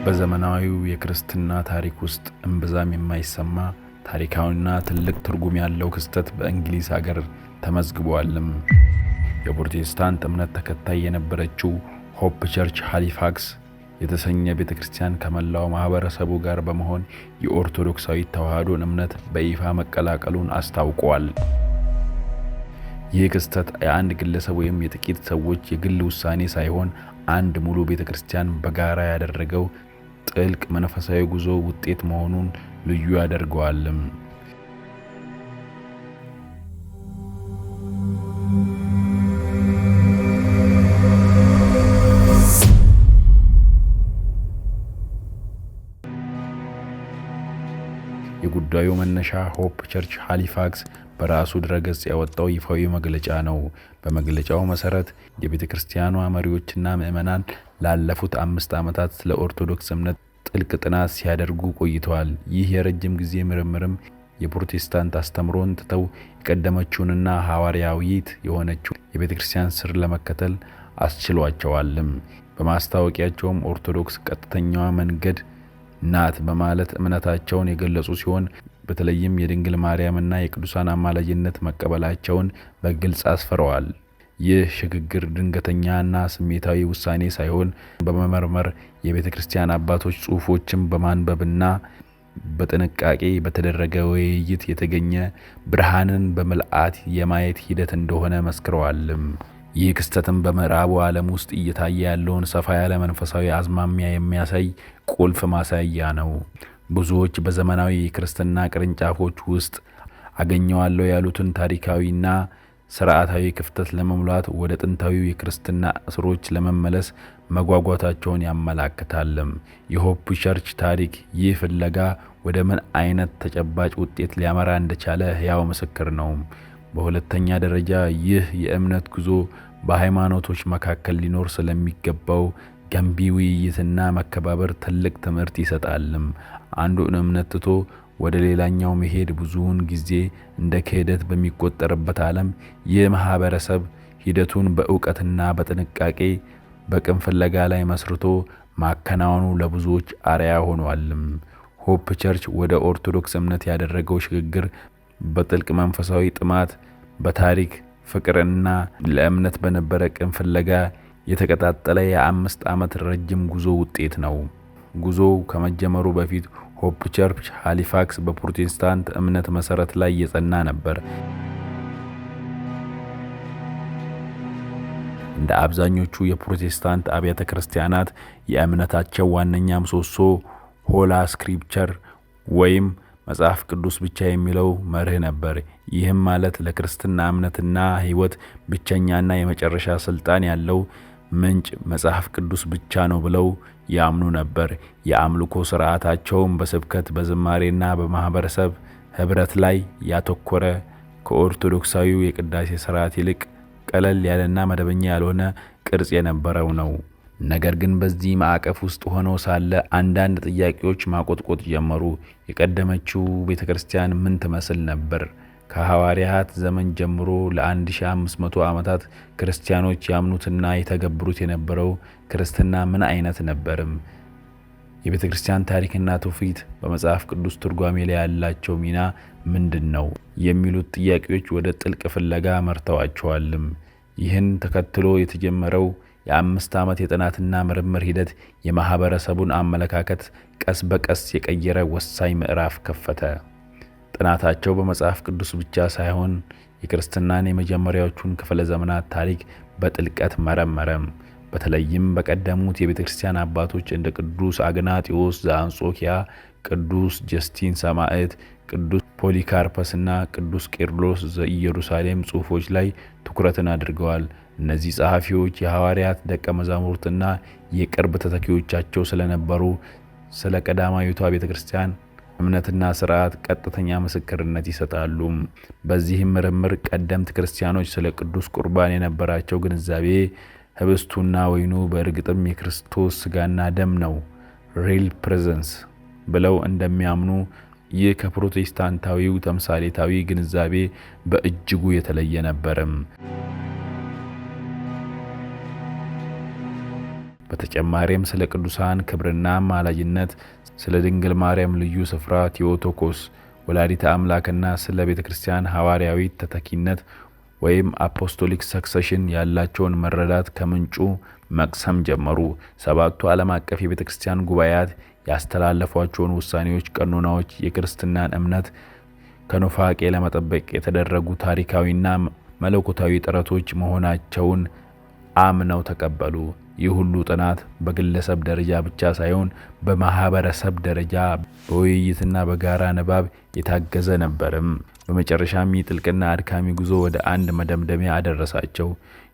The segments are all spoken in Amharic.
በዘመናዊው የክርስትና ታሪክ ውስጥ እምብዛም የማይሰማ ታሪካዊና ትልቅ ትርጉም ያለው ክስተት በእንግሊዝ ሀገር ተመዝግቧልም። የፕሮቴስታንት እምነት ተከታይ የነበረችው ሆፕ ቸርች ሃሊፋክስ የተሰኘ ቤተክርስቲያን ከመላው ማህበረሰቡ ጋር በመሆን የኦርቶዶክሳዊ ተዋህዶን እምነት በይፋ መቀላቀሉን አስታውቋል። ይህ ክስተት የአንድ ግለሰብ ወይም የጥቂት ሰዎች የግል ውሳኔ ሳይሆን አንድ ሙሉ ቤተክርስቲያን በጋራ ያደረገው ጥልቅ መንፈሳዊ ጉዞ ውጤት መሆኑን ልዩ ያደርገዋል። የጉዳዩ መነሻ ሆፕ ቸርች ሃሊፋክስ በራሱ ድረገጽ ያወጣው ይፋዊ መግለጫ ነው። በመግለጫው መሰረት የቤተክርስቲያኗ መሪዎችና ምዕመናን ላለፉት 5 ዓመታት ስለ ኦርቶዶክስ እምነት ጥልቅ ጥናት ሲያደርጉ ቆይተዋል። ይህ የረጅም ጊዜ ምርምርም የፕሮቴስታንት አስተምሮን ትተው የቀደመችውንና ሐዋርያዊት የሆነችውን የቤተክርስቲያን ስር ለመከተል አስችሏቸዋል። በማስታወቂያቸውም ኦርቶዶክስ ቀጥተኛዋ መንገድ ናት በማለት እምነታቸውን የገለጹ ሲሆን በተለይም የድንግል ማርያምና የቅዱሳን አማላጅነት መቀበላቸውን በግልጽ አስፍረዋል። ይህ ሽግግር ድንገተኛና ስሜታዊ ውሳኔ ሳይሆን በመመርመር የቤተክርስቲያን አባቶች ጽሑፎችን በማንበብና በጥንቃቄ በተደረገ ውይይት የተገኘ ብርሃንን በምልአት የማየት ሂደት እንደሆነ መስክረዋል። ይህ ክስተትም በምዕራቡ ዓለም ውስጥ እየታየ ያለውን ሰፋ ያለ መንፈሳዊ አዝማሚያ የሚያሳይ ቁልፍ ማሳያ ነው። ብዙዎች በዘመናዊ የክርስትና ቅርንጫፎች ውስጥ አገኘዋለሁ ያሉትን ታሪካዊና ስርዓታዊ ክፍተት ለመሙላት ወደ ጥንታዊው የክርስትና ስሮች ለመመለስ መጓጓታቸውን ያመለክታል። የሆፕ ቸርች ታሪክ ይህ ፍለጋ ወደ ምን አይነት ተጨባጭ ውጤት ሊያመራ እንደቻለ ሕያው ምስክር ነው። በሁለተኛ ደረጃ ይህ የእምነት ጉዞ በሃይማኖቶች መካከል ሊኖር ስለሚገባው ገንቢ ውይይትና መከባበር ትልቅ ትምህርት ይሰጣል። አንዱን እምነት ትቶ ወደ ሌላኛው መሄድ ብዙውን ጊዜ እንደ ክህደት በሚቆጠርበት ዓለም ይህ ማህበረሰብ ሂደቱን በእውቀትና በጥንቃቄ በቅን ፍለጋ ላይ መስርቶ ማከናወኑ ለብዙዎች አርአያ ሆኗል። ሆፕ ቸርች ወደ ኦርቶዶክስ እምነት ያደረገው ሽግግር በጥልቅ መንፈሳዊ ጥማት፣ በታሪክ ፍቅርና ለእምነት በነበረ ቅን ፍለጋ የተቀጣጠለ የ5 ዓመት ረጅም ጉዞ ውጤት ነው። ጉዞው ከመጀመሩ በፊት ሆፕ ቸርች ሃሊፋክስ በፕሮቴስታንት እምነት መሰረት ላይ የጸና ነበር። እንደ አብዛኞቹ የፕሮቴስታንት አብያተ ክርስቲያናት የእምነታቸው ዋነኛ ምሰሶ ሆላ ስክሪፕቸር ወይም መጽሐፍ ቅዱስ ብቻ የሚለው መርህ ነበር። ይህም ማለት ለክርስትና እምነትና ሕይወት ብቸኛና የመጨረሻ ስልጣን ያለው ምንጭ መጽሐፍ ቅዱስ ብቻ ነው ብለው ያምኑ ነበር። የአምልኮ ስርዓታቸውም በስብከት በዝማሬና በማህበረሰብ ህብረት ላይ ያተኮረ፣ ከኦርቶዶክሳዊው የቅዳሴ ስርዓት ይልቅ ቀለል ያለና መደበኛ ያልሆነ ቅርጽ የነበረው ነው። ነገር ግን በዚህ ማዕቀፍ ውስጥ ሆነው ሳለ አንዳንድ ጥያቄዎች ማቆጥቆጥ ጀመሩ። የቀደመችው ቤተክርስቲያን ምን ትመስል ነበር? ከሐዋርያት ዘመን ጀምሮ ለ1500 ዓመታት ክርስቲያኖች ያምኑትና የተገብሩት የነበረው ክርስትና ምን አይነት ነበርም? የቤተክርስቲያን ታሪክና ትውፊት በመጽሐፍ ቅዱስ ትርጓሜ ላይ ያላቸው ሚና ምንድነው? የሚሉት ጥያቄዎች ወደ ጥልቅ ፍለጋ መርተዋቸዋል። ይህን ተከትሎ የተጀመረው የ5 ዓመት የጥናትና ምርምር ሂደት የማህበረሰቡን አመለካከት ቀስ በቀስ የቀየረ ወሳኝ ምዕራፍ ከፈተ። ጥናታቸው በመጽሐፍ ቅዱስ ብቻ ሳይሆን የክርስትናን የመጀመሪያዎቹን ክፍለ ዘመናት ታሪክ በጥልቀት መረመረ። በተለይም በቀደሙት የቤተክርስቲያን አባቶች እንደ ቅዱስ አግናጢዮስ ዘአንጾኪያ፣ ቅዱስ ጀስቲን ሰማዕት፣ ቅዱስ ፖሊካርፐስና ቅዱስ ቄርሎስ ዘኢየሩሳሌም ጽሑፎች ላይ ትኩረትን አድርገዋል። እነዚህ ጸሐፊዎች የሐዋርያት ደቀ መዛሙርትና የቅርብ ተተኪዎቻቸው ስለነበሩ ስለ ቀዳማዊቷ ቤተክርስቲያን እምነትና ስርዓት ቀጥተኛ ምስክርነት ይሰጣሉ። በዚህም ምርምር ቀደምት ክርስቲያኖች ስለ ቅዱስ ቁርባን የነበራቸው ግንዛቤ ህብስቱና ወይኑ በእርግጥም የክርስቶስ ስጋና ደም ነው ሪል ፕሬዘንስ ብለው እንደሚያምኑ፣ ይህ ከፕሮቴስታንታዊው ተምሳሌታዊ ግንዛቤ በእጅጉ የተለየ ነበር። በተጨማሪም ስለ ቅዱሳን ክብርና አማላጅነት፣ ስለ ድንግል ማርያም ልዩ ስፍራ ቴዎቶኮስ ወላዲተ አምላክና ስለ ቤተ ክርስቲያን ሐዋርያዊ ተተኪነት ወይም አፖስቶሊክ ሰክሰሽን ያላቸውን መረዳት ከምንጩ መቅሰም ጀመሩ። ሰባቱ ዓለም አቀፍ የቤተ ክርስቲያን ጉባኤያት ያስተላለፏቸውን ውሳኔዎች፣ ቀኖናዎች የክርስትናን እምነት ከኑፋቄ ለመጠበቅ የተደረጉ ታሪካዊና መለኮታዊ ጥረቶች መሆናቸውን አምነው ተቀበሉ። ይህ ሁሉ ጥናት በግለሰብ ደረጃ ብቻ ሳይሆን በማህበረሰብ ደረጃ በውይይትና በጋራ ንባብ የታገዘ ነበርም። በመጨረሻም ይህ ጥልቅና አድካሚ ጉዞ ወደ አንድ መደምደሚያ አደረሳቸው።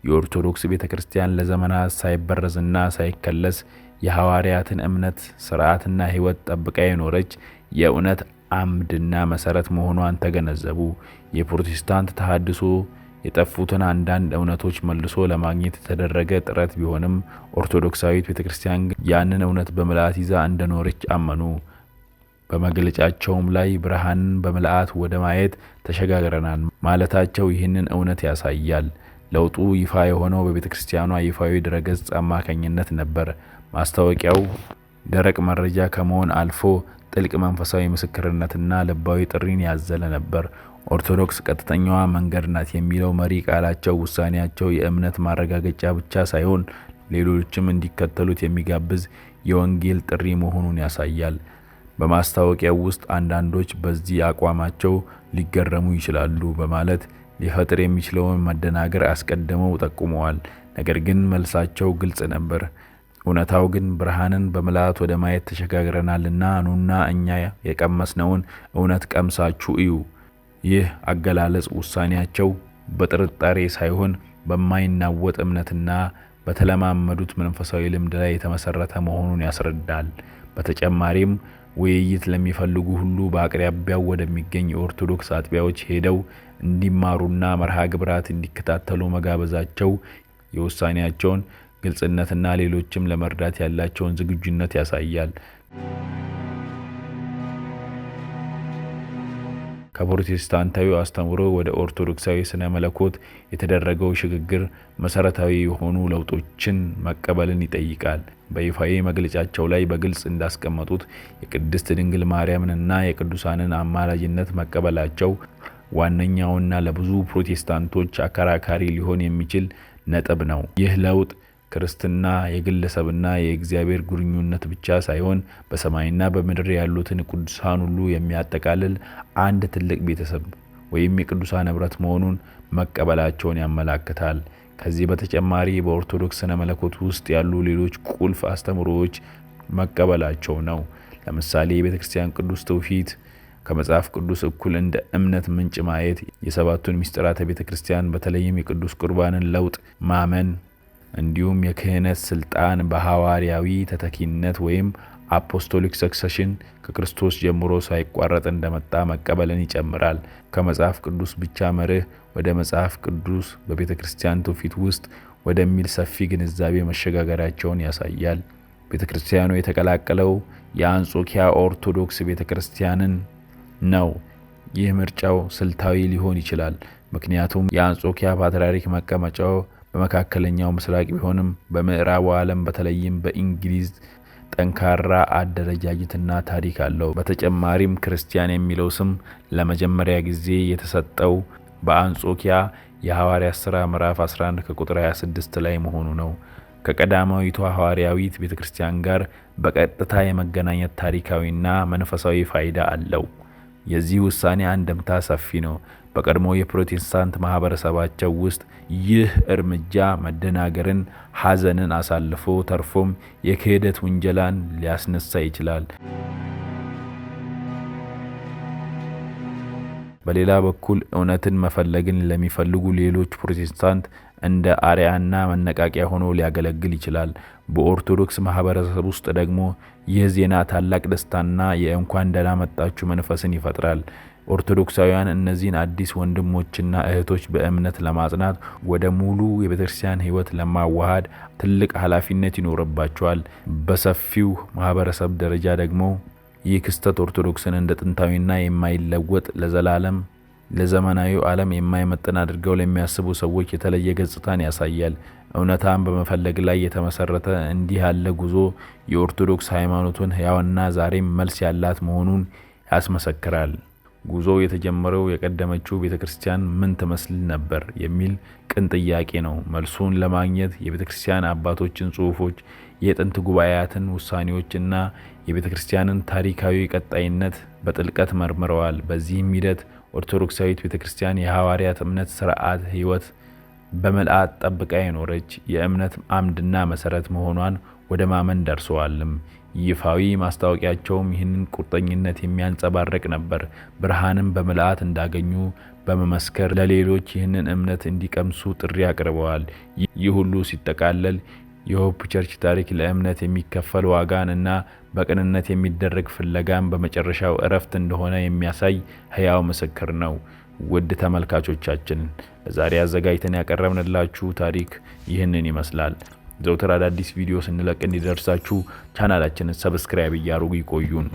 የኦርቶዶክስ ቤተ ክርስቲያን ለዘመናት ሳይበረዝና ሳይከለስ የሐዋርያትን እምነት፣ ሥርዓትና ሕይወት ጠብቃ የኖረች የእውነት አምድና መሠረት መሆኗን ተገነዘቡ። የፕሮቴስታንት ተሐድሶ የጠፉትን አንዳንድ እውነቶች መልሶ ለማግኘት የተደረገ ጥረት ቢሆንም ኦርቶዶክሳዊት ቤተክርስቲያን ያንን እውነት በምልአት ይዛ እንደኖረች አመኑ። በመግለጫቸውም ላይ ብርሃንን በምልአት ወደ ማየት ተሸጋግረናል ማለታቸው ይህንን እውነት ያሳያል። ለውጡ ይፋ የሆነው በቤተክርስቲያኗ ይፋዊ ድረገጽ አማካኝነት ነበር። ማስታወቂያው ደረቅ መረጃ ከመሆን አልፎ ጥልቅ መንፈሳዊ ምስክርነትና ልባዊ ጥሪን ያዘለ ነበር። ኦርቶዶክስ ቀጥተኛዋ መንገድ ናት የሚለው መሪ ቃላቸው ውሳኔያቸው የእምነት ማረጋገጫ ብቻ ሳይሆን ሌሎችም እንዲከተሉት የሚጋብዝ የወንጌል ጥሪ መሆኑን ያሳያል። በማስታወቂያው ውስጥ አንዳንዶች በዚህ አቋማቸው ሊገረሙ ይችላሉ በማለት ሊፈጥር የሚችለውን መደናገር አስቀድመው ጠቁመዋል። ነገር ግን መልሳቸው ግልጽ ነበር። እውነታው ግን ብርሃንን በምልአት ወደ ማየት ተሸጋግረናልና ኑና እኛ የቀመስነውን እውነት ቀምሳችሁ እዩ። ይህ አገላለጽ ውሳኔያቸው በጥርጣሬ ሳይሆን በማይናወጥ እምነትና በተለማመዱት መንፈሳዊ ልምድ ላይ የተመሰረተ መሆኑን ያስረዳል። በተጨማሪም ውይይት ለሚፈልጉ ሁሉ በአቅራቢያው ወደሚገኝ የኦርቶዶክስ አጥቢያዎች ሄደው እንዲማሩና መርሃ ግብራት እንዲከታተሉ መጋበዛቸው የውሳኔያቸውን ግልጽነትና ሌሎችም ለመርዳት ያላቸውን ዝግጁነት ያሳያል። ከፕሮቴስታንታዊ አስተምህሮ ወደ ኦርቶዶክሳዊ ስነ መለኮት የተደረገው ሽግግር መሰረታዊ የሆኑ ለውጦችን መቀበልን ይጠይቃል። በይፋዊ መግለጫቸው ላይ በግልጽ እንዳስቀመጡት የቅድስት ድንግል ማርያምንና የቅዱሳንን አማላጅነት መቀበላቸው ዋነኛውና ለብዙ ፕሮቴስታንቶች አከራካሪ ሊሆን የሚችል ነጥብ ነው። ይህ ለውጥ ክርስትና የግለሰብና የእግዚአብሔር ግንኙነት ብቻ ሳይሆን በሰማይና በምድር ያሉትን ቅዱሳን ሁሉ የሚያጠቃልል አንድ ትልቅ ቤተሰብ ወይም የቅዱሳን ህብረት መሆኑን መቀበላቸውን ያመለክታል። ከዚህ በተጨማሪ በኦርቶዶክስ ስነ መለኮት ውስጥ ያሉ ሌሎች ቁልፍ አስተምህሮዎች መቀበላቸው ነው። ለምሳሌ የቤተክርስቲያን ቅዱስ ትውፊት ከመጽሐፍ ቅዱስ እኩል እንደ እምነት ምንጭ ማየት፣ የሰባቱን ምስጢራተ ቤተክርስቲያን በተለይም የቅዱስ ቁርባንን ለውጥ ማመን፣ እንዲሁም የክህነት ስልጣን በሐዋርያዊ ተተኪነት ወይም አፖስቶሊክ ሰክሰሽን ከክርስቶስ ጀምሮ ሳይቋረጥ እንደመጣ መቀበልን ይጨምራል። ከመጽሐፍ ቅዱስ ብቻ መርህ ወደ መጽሐፍ ቅዱስ በቤተ ክርስቲያን ትውፊት ውስጥ ወደሚል ሰፊ ግንዛቤ መሸጋገራቸውን ያሳያል። ቤተ ክርስቲያኑ የተቀላቀለው የአንጾኪያ ኦርቶዶክስ ቤተ ክርስቲያንን ነው። ይህ ምርጫው ስልታዊ ሊሆን ይችላል፣ ምክንያቱም የአንጾኪያ ፓትርያርክ መቀመጫው በመካከለኛው ምስራቅ ቢሆንም በምዕራቡ ዓለም በተለይም በእንግሊዝ ጠንካራ አደረጃጀትና ታሪክ አለው። በተጨማሪም ክርስቲያን የሚለው ስም ለመጀመሪያ ጊዜ የተሰጠው በአንጾኪያ የሐዋርያት ሥራ ምዕራፍ 11 ከቁጥር 26 ላይ መሆኑ ነው። ከቀዳማዊቷ ሐዋርያዊት ቤተክርስቲያን ጋር በቀጥታ የመገናኘት ታሪካዊና መንፈሳዊ ፋይዳ አለው። የዚህ ውሳኔ አንድምታ ሰፊ ነው። በቀድሞ የፕሮቴስታንት ማህበረሰባቸው ውስጥ ይህ እርምጃ መደናገርን፣ ሐዘንን አሳልፎ ተርፎም የክህደት ውንጀላን ሊያስነሳ ይችላል። በሌላ በኩል እውነትን መፈለግን ለሚፈልጉ ሌሎች ፕሮቴስታንት እንደ አርአያና መነቃቂያ ሆኖ ሊያገለግል ይችላል። በኦርቶዶክስ ማህበረሰብ ውስጥ ደግሞ ይህ ዜና ታላቅ ደስታና የእንኳን ደህና መጣችሁ መንፈስን ይፈጥራል። ኦርቶዶክሳውያን እነዚህን አዲስ ወንድሞችና እህቶች በእምነት ለማጽናት ወደ ሙሉ የቤተክርስቲያን ሕይወት ለማዋሃድ ትልቅ ኃላፊነት ይኖርባቸዋል። በሰፊው ማህበረሰብ ደረጃ ደግሞ ይህ ክስተት ኦርቶዶክስን እንደ ጥንታዊና የማይለወጥ ለዘላለም ለዘመናዊው ዓለም የማይመጥን አድርገው ለሚያስቡ ሰዎች የተለየ ገጽታን ያሳያል። እውነታን በመፈለግ ላይ የተመሰረተ እንዲህ ያለ ጉዞ የኦርቶዶክስ ሃይማኖትን ሕያውና ዛሬም መልስ ያላት መሆኑን ያስመሰክራል። ጉዞው የተጀመረው የቀደመችው ቤተክርስቲያን ምን ትመስል ነበር የሚል ቅን ጥያቄ ነው። መልሱን ለማግኘት የቤተክርስቲያን አባቶችን ጽሑፎች፣ የጥንት ጉባኤያትን ውሳኔዎች እና የቤተክርስቲያንን ታሪካዊ ቀጣይነት በጥልቀት መርምረዋል። በዚህም ሂደት ኦርቶዶክሳዊት ቤተክርስቲያን የሐዋርያት እምነት ሥርዓት ሕይወት በምልአት ጠብቃ የኖረች የእምነት አምድና መሠረት መሆኗን ወደ ማመን ደርሰዋልም። ይፋዊ ማስታወቂያቸውም ይህንን ቁርጠኝነት የሚያንጸባርቅ ነበር። ብርሃንም በምልአት እንዳገኙ በመመስከር ለሌሎች ይህንን እምነት እንዲቀምሱ ጥሪ አቅርበዋል። ይህ ሁሉ ሲጠቃለል የሆፕ ቸርች ታሪክ ለእምነት የሚከፈል ዋጋን እና በቅንነት የሚደረግ ፍለጋን በመጨረሻው እረፍት እንደሆነ የሚያሳይ ሕያው ምስክር ነው። ውድ ተመልካቾቻችን ለዛሬ አዘጋጅተን ያቀረብንላችሁ ታሪክ ይህንን ይመስላል። ዘውትር አዳዲስ ቪዲዮ ስንለቅ እንዲደርሳችሁ ቻናላችንን ሰብስክራይብ እያደረጉ ይቆዩን።